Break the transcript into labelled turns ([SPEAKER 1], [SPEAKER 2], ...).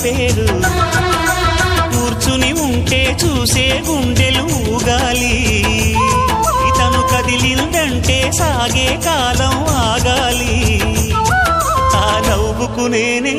[SPEAKER 1] పేరు కూర్చుని ఉంటే చూసే గుండెలు ఊగాలి ఇతను కదిలిందంటే సాగే కాలం ఆగాలి ఆ నవ్వుకు నేనే